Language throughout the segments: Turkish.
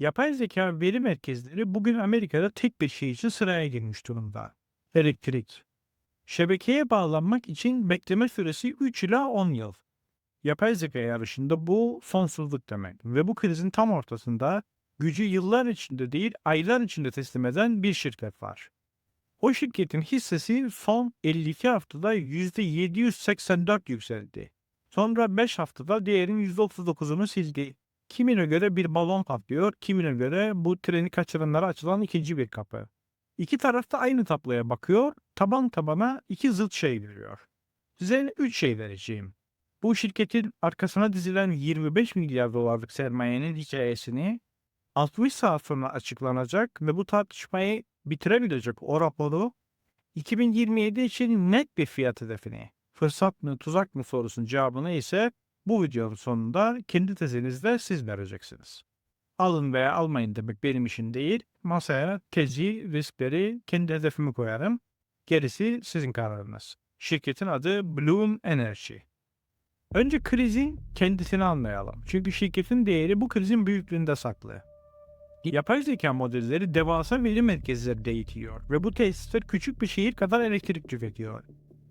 Yapay zeka veri merkezleri bugün Amerika'da tek bir şey için sıraya girmiş durumda. Elektrik. Şebekeye bağlanmak için bekleme süresi 3 ila 10 yıl. Yapay zeka yarışında bu sonsuzluk demek ve bu krizin tam ortasında gücü yıllar içinde değil aylar içinde teslim eden bir şirket var. O şirketin hissesi son 52 haftada %784 yükseldi. Sonra 5 haftada değerin %39'unu sildi. Kimine göre bir balon patlıyor, kimine göre bu treni kaçıranlara açılan ikinci bir kapı. İki taraf da aynı tabloya bakıyor, taban tabana iki zıt şey veriyor. Size 3 şey vereceğim. Bu şirketin arkasına dizilen 25 milyar dolarlık sermayenin hikayesini, 60 saat sonra açıklanacak ve bu tartışmayı bitirebilecek o raporu, 2027 için net bir fiyat hedefini, fırsat mı tuzak mı sorusunun cevabını ise bu videonun sonunda kendi tezinizde siz vereceksiniz. Alın veya almayın demek benim işim değil. Masaya tezi, riskleri, kendi hedefimi koyarım. Gerisi sizin kararınız. Şirketin adı Bloom Energy. Önce krizin kendisini anlayalım. Çünkü şirketin değeri bu krizin büyüklüğünde saklı. Yapay zeka modelleri devasa veri merkezleri eğitiyor ve bu tesisler küçük bir şehir kadar elektrik tüketiyor.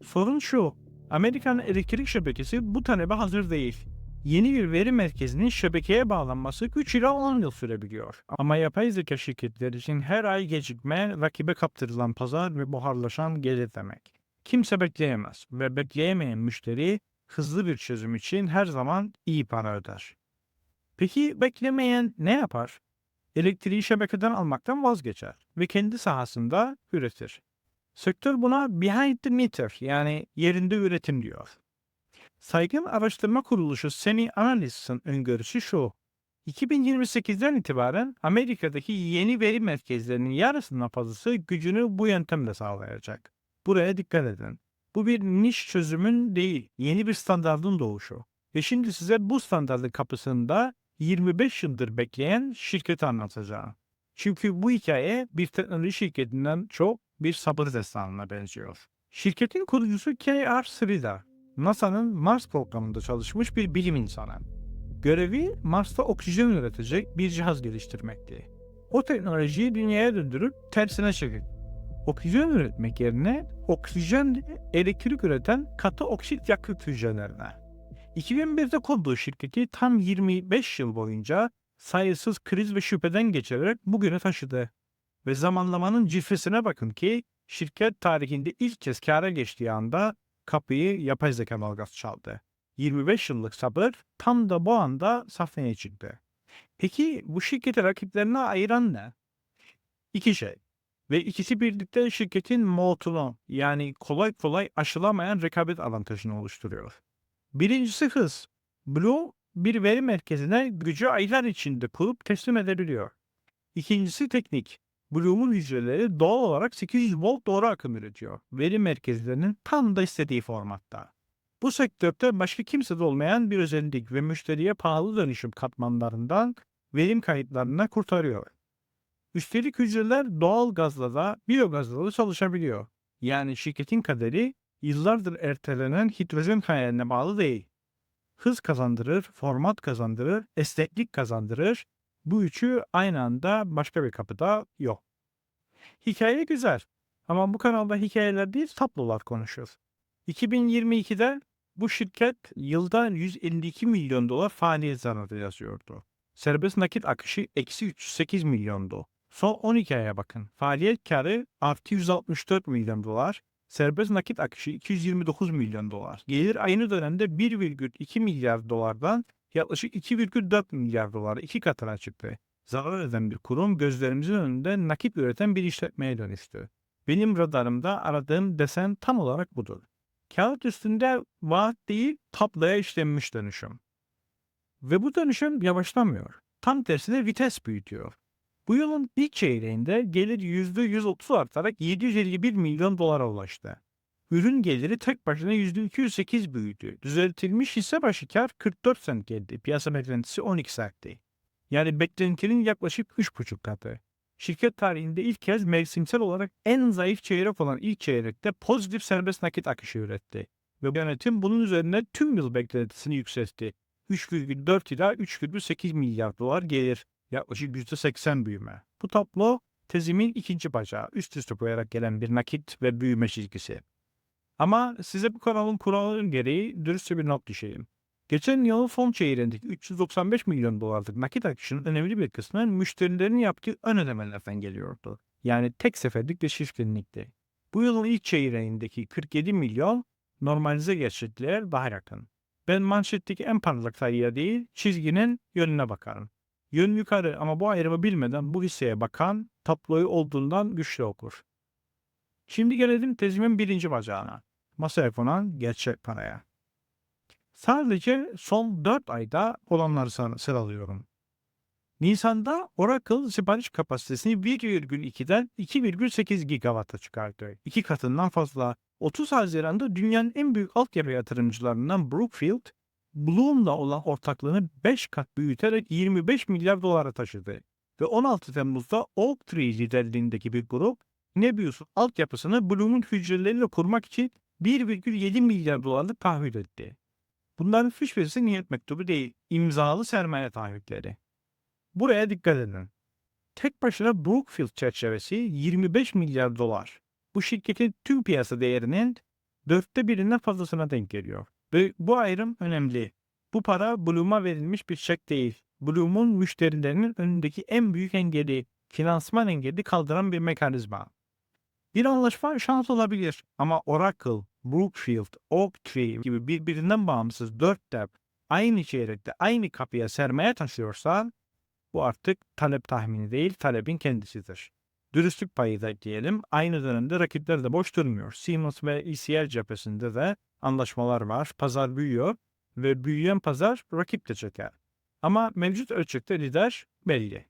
Sorun şu, Amerikan elektrik şebekesi bu talebe hazır değil. Yeni bir veri merkezinin şebekeye bağlanması 3 ila 10 yıl sürebiliyor. Ama yapay zeka şirketleri için her ay gecikme, rakibe kaptırılan pazar ve buharlaşan gelir demek. Kimse bekleyemez ve bekleyemeyen müşteri hızlı bir çözüm için her zaman iyi para öder. Peki beklemeyen ne yapar? Elektriği şebekeden almaktan vazgeçer ve kendi sahasında üretir. Sektör buna behind the meter yani yerinde üretim diyor. Saygın Araştırma Kuruluşu Semi Analysis'in öngörüsü şu: 2028'den itibaren Amerika'daki yeni veri merkezlerinin yarısından fazlası gücünü bu yöntemle sağlayacak. Buraya dikkat edin. Bu bir niş çözümün değil, yeni bir standardın doğuşu. Ve şimdi size bu standardın kapısında 25 yıldır bekleyen şirketi anlatacağım. Çünkü bu hikaye bir teknoloji şirketinden çok bir sabır destanına benziyor. Şirketin kurucusu K.R. Sridhar, NASA'nın Mars programında çalışmış bir bilim insanı. Görevi Mars'ta oksijen üretecek bir cihaz geliştirmekti. O teknolojiyi dünyaya döndürüp tersine çevirdi. Oksijen üretmek yerine oksijenle elektrik üreten katı oksit yakıt hücrelerine. 2001'de kurduğu şirketi tam 25 yıl boyunca sayısız kriz ve şüpheden geçerek bugüne taşıdı. Ve zamanlamanın cilvesine bakın ki şirket tarihinde ilk kez kâra geçtiği anda kapıyı yapay zeka dalgası çaldı. 25 yıllık sabır tam da bu anda sahneye çıktı. Peki bu şirketi rakiplerine ayıran ne? İki şey. Ve ikisi birlikte şirketin mootunu yani kolay kolay aşılamayan rekabet avantajını oluşturuyor. Birincisi hız. Blue bir veri merkezine gücü aylar içinde kurup teslim edebiliyor. İkincisi teknik. Bloom'un hücreleri doğal olarak 800 volt doğru akım üretiyor. Veri merkezlerinin tam da istediği formatta. Bu sektörde başka kimsede olmayan bir özellik ve müşteriye pahalı dönüşüm katmanlarından verim kayıtlarına kurtarıyor. Üstelik hücreler doğal gazla da biyogazla da çalışabiliyor. Yani şirketin kaderi yıllardır ertelenen hidrojen hayaline bağlı değil. Hız kazandırır, format kazandırır, esneklik kazandırır. Bu üçü aynı anda başka bir kapıda yok. Hikaye güzel ama bu kanalda hikayeler değil tablolar konuşuyor. 2022'de bu şirket yılda 152 milyon dolar faaliyet zararı yazıyordu. Serbest nakit akışı eksi 308 milyondu. Son 12 aya bakın. Faaliyet karı artı 164 milyon dolar. Serbest nakit akışı 229 milyon dolar. Gelir aynı dönemde 1,2 milyar dolardan yaklaşık 2,4 milyar dolar iki katına çıktı. Zarar eden bir kurum gözlerimizin önünde nakit üreten bir işletmeye dönüştü. Benim radarımda aradığım desen tam olarak budur. Kağıt üstünde vaat değil tabloya işlenmiş dönüşüm. Ve bu dönüşüm yavaşlamıyor. Tam tersine vites büyütüyor. Bu yılın ilk çeyreğinde gelir %130 artarak 751 milyon dolara ulaştı. Ürün geliri tek başına %208 büyüdü. Düzeltilmiş hisse başı kar 44 sent geldi. Piyasa beklentisi 12 sentti. Yani beklentinin yaklaşık 3,5 katı. Şirket tarihinde ilk kez mevsimsel olarak en zayıf çeyrek olan ilk çeyrekte pozitif serbest nakit akışı üretti. Ve yönetim bunun üzerine tüm yıl beklentisini yükseltti. 3,4 ila 3,8 milyar dolar gelir Yaklaşık %80 büyüme. Bu tablo tezimin ikinci bacağı, üst üste koyarak gelen bir nakit ve büyüme çizgisi. Ama size bu kanalın kuralları gereği dürüstçe bir not düşeyim. Geçen yıl son çeyreğindeki 395 milyon dolarlık nakit akışının önemli bir kısmı müşterilerin yaptığı ön ödemelerden geliyordu. Yani tek seferlik bir şişkinlikti. Bu yılın ilk çeyreğindeki 47 milyon normalize gerçekliğe daha yakın. Ben manşetteki en parlak sayıya değil, çizginin yönüne bakarım. Yön yukarı ama bu ayrımı bilmeden bu hisseye bakan tabloyu olduğundan güçlü okur. Şimdi gelelim tezimin birinci bacağına. Masaya konan gerçek paraya. Sadece son 4 ayda olanları sıralıyorum. Nisan'da Oracle sipariş kapasitesini 1,2'den 2,8 gigawata çıkarttı. 2 katından fazla. 30 Haziran'da dünyanın en büyük altyapı yatırımcılarından Brookfield, Bloom'la olan ortaklığını 5 kat büyüterek 25 milyar dolara taşıdı. Ve 16 Temmuz'da Oaktree liderliğindeki bir grup, Nebius'un altyapısını Bloom'un hücreleriyle kurmak için 1,7 milyar dolarlık tahvil etti. Bunların hiçbirisi niyet mektubu değil, imzalı sermaye taahhütleri. Buraya dikkat edin. Tek başına Brookfield çerçevesi 25 milyar dolar. Bu şirketin tüm piyasa değerinin 1/4'ünden fazlasına denk geliyor. Ve bu ayrım önemli. Bu para Bloom'a verilmiş bir çek değil. Bloom'un müşterilerinin önündeki en büyük engeli, finansman engeli kaldıran bir mekanizma. Bir anlaşma şans olabilir ama Oracle, Brookfield, Oaktree gibi birbirinden bağımsız 4 dev aynı çeyrekte aynı kapıya sermaye taşıyorsa bu artık talep tahmini değil, talebin kendisidir. Dürüstlük payı da diyelim, aynı dönemde rakipler de boş durmuyor. Siemens ve ECL cephesinde de anlaşmalar var, pazar büyüyor ve büyüyen pazar rakip de çeker. Ama mevcut ölçekte lider belli.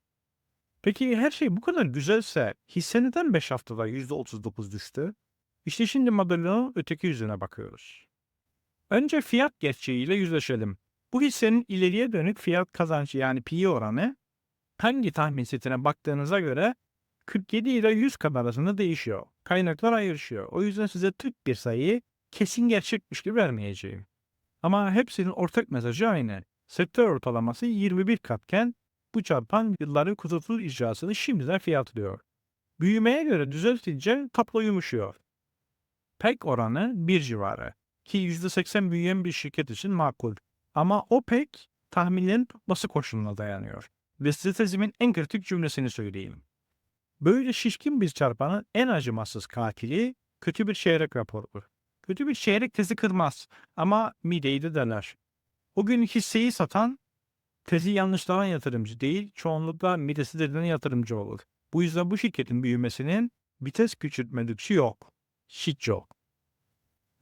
Peki her şey bu kadar güzelse hisse neden 5 haftada %39 düştü? İşte şimdi madalyonun öteki yüzüne bakıyoruz. Önce fiyat gerçeğiyle yüzleşelim. Bu hissenin ileriye dönük fiyat kazancı yani PE oranı hangi tahmin setine baktığınıza göre 47 ile 100 kadar arasında değişiyor. Kaynaklar ayrışıyor. O yüzden size tık bir sayıyı kesin gerçekmiş gibi vermeyeceğim. Ama hepsinin ortak mesajı aynı. Sektör ortalaması 21 katken bu çarpan yılların kusursuz icrasını şimdiden fiyatlıyor. Büyümeye göre düzeltince tablo yumuşuyor. PEG oranı 1 civarı ki %80 büyüyen bir şirket için makul. Ama o PEG tahminlerin tutması koşuluna dayanıyor. Ve size tezimin en kritik cümlesini söyleyeyim. Böyle şişkin bir çarpanın en acımasız katili kötü bir çeyrek raporudur. Kötü bir çeyrek tezi kırmaz ama mideyi de deler. O gün hisseyi satan tezi yanlışlanan yatırımcı değil, çoğunlukla midesi delen yatırımcı olur. Bu yüzden bu şirketin büyümesinin vites küçültme lüksü yok. Hiç yok.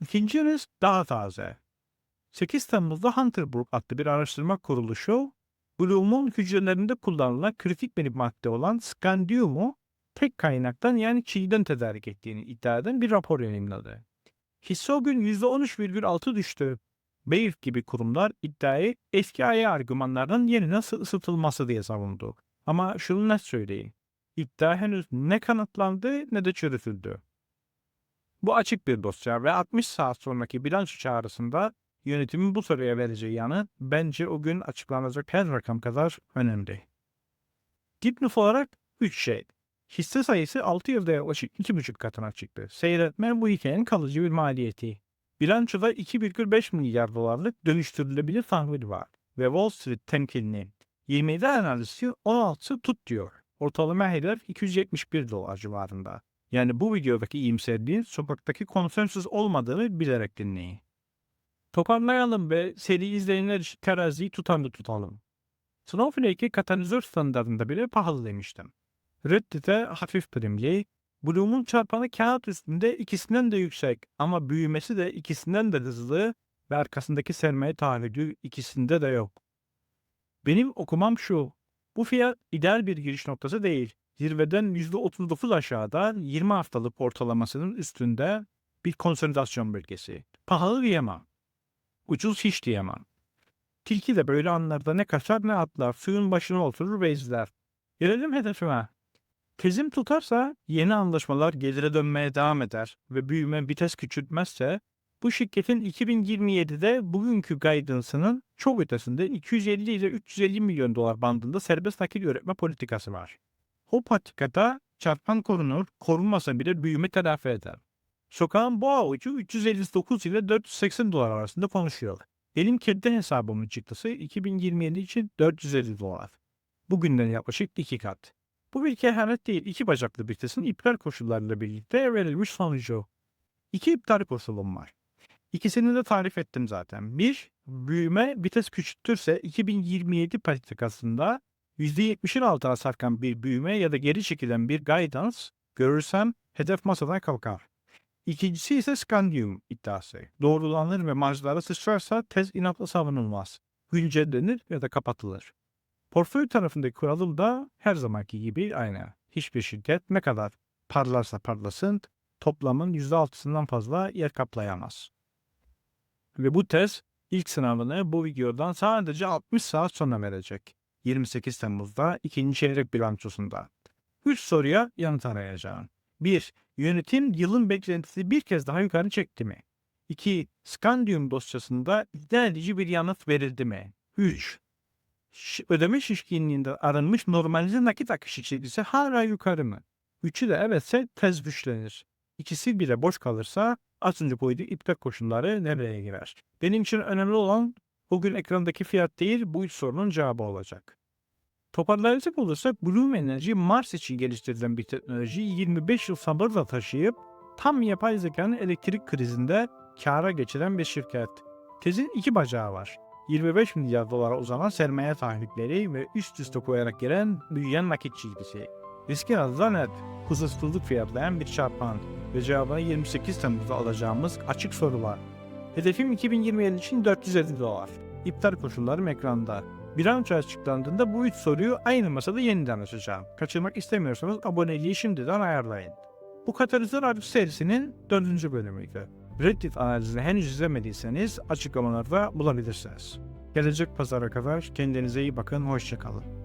İkinci risk daha taze. 8 Temmuz'da Hunter Brook adlı bir araştırma kuruluşu, Bloom'un hücrelerinde kullanılan kritik bir madde olan Scandium'u tek kaynaktan yani çiğden tedarik ettiğini iddia eden bir rapor yayınladı. Hisse o gün %13,6 düştü. Baird gibi kurumlar iddiayı eski aya argümanlardan yeniden ısıtılması diye savundu. Ama şunu net söyleyeyim. İddia henüz ne kanıtlandı ne de çürütüldü. Bu açık bir dosya ve 60 saat sonraki bilanço çağrısında yönetimin bu soruya vereceği yanıt bence o gün açıklanacak her rakam kadar önemli. Dipnot olarak 3 şey. Hisse sayısı 6 yılda yaklaşık 2,5 katına çıktı. Seyretme bu hikayenin kalıcı bir maliyeti. Bilançoda 2,5 milyar dolarlık dönüştürülebilir tahvil var. Ve Wall Street temkinli. 27 analisti 16'sı tut diyor. Ortalama hedef 271 dolar civarında. Yani bu videodaki iyimserliğin sokaktaki konsensüs olmadığını bilerek dinleyin. Toparlayalım ve seri izleyenler için teraziyi tutalım. Snowflake'i katalizör standartında bile pahalı demiştim. Reddit'e hafif primli, Bloom'un çarpanı kağıt üstünde ikisinden de yüksek ama büyümesi de ikisinden de hızlı ve arkasındaki sermaye taahhüdü ikisinde de yok. Benim okumam şu, bu fiyat ideal bir giriş noktası değil. Zirveden %39 aşağıda 20 haftalık ortalamasının üstünde bir konsolidasyon bölgesi. Pahalı diyemem. Ucuz hiç diyemem. Tilki de böyle anlarda ne kaçar ne atlar, suyun başına oturur ve izler. Gelelim hedefime. Tezim tutarsa yeni anlaşmalar gelire dönmeye devam eder ve büyüme vites küçültmezse Bu şirketin 2027'de bugünkü guidance'ının çok ötesinde 250 ile 350 milyon dolar bandında serbest nakit üretme politikası var. O patikada çarpan korunur, korunmasa bile büyüme telafi eder. Sokağın bu avucu 359 ile 480 dolar arasında konuşuyor. Benim kendi hesabımın çıktısı 2027 için 450 dolar. Bugünden yaklaşık 2 kat. Bu bir kehanet değil, iki bacaklı bir testin iptal koşullarıyla birlikte verilmiş sonucu. İki iptal koşulum var. İkisini de tarif ettim zaten. Bir, büyüme vites küçültürse 2027 patikasında %70'in altına sarkan bir büyüme ya da geri çekilen bir guidance görürsem hedef masadan kalkar. İkincisi ise Scandium iddiası. Doğrulanır ve marjlara sıçrarsa tez inatla savunulmaz. Güncellenir ya da kapatılır. Portföy tarafındaki kuralım da her zamanki gibi aynı. Hiçbir şirket ne kadar parlarsa parlasın toplamın %6'sından fazla yer kaplayamaz. Ve bu tez ilk sınavını bu videodan sadece 60 saat sonra verecek. 28 Temmuz'da ikinci çeyrek bilançosunda. 3 soruya yanıt arayacağım. 1. Yönetim yılın beklentisi bir kez daha yukarı çekti mi? 2. Scandium dosyasında ikna edici bir yanıt verildi mi? 3. Ödeme şişkinliğinde aranmış normalize nakit akışı çizgisi hala yukarı mı? 3'ü de evetse tez güçlenir. İkisi bile boş kalırsa az önce koyduğu iptal koşulları nereye girer? Benim için önemli olan bugün ekrandaki fiyat değil bu üç sorunun cevabı olacak. Toparlayacak olursak Bloom Energy Mars için geliştirilen bir teknolojiyi 25 yıl sabırla taşıyıp tam yapay zekanın elektrik krizinde kâra geçiren bir şirket. Tezin iki bacağı var. 25 milyar dolara uzanan sermaye tahrikleri ve üst üste koyarak gelen büyüyen nakit çizgisi. Riski azdan net, kusursuzluk fiyatlayan bir çarpan ve cevabını 28 Temmuz'da alacağımız açık soru var. Hedefim 2027 için 450 dolar. İptal koşullarım ekranda. Bilanço açıklandığında bu üç soruyu aynı masada yeniden açacağım. Kaçırmak istemiyorsanız aboneliği şimdiden ayarlayın. Bu Katalizör Arif serisinin 4. bölümüydü. Reddit analizini henüz izlemediyseniz açıklamalarda bulabilirsiniz. Gelecek pazara kadar kendinize iyi bakın, hoşça kalın.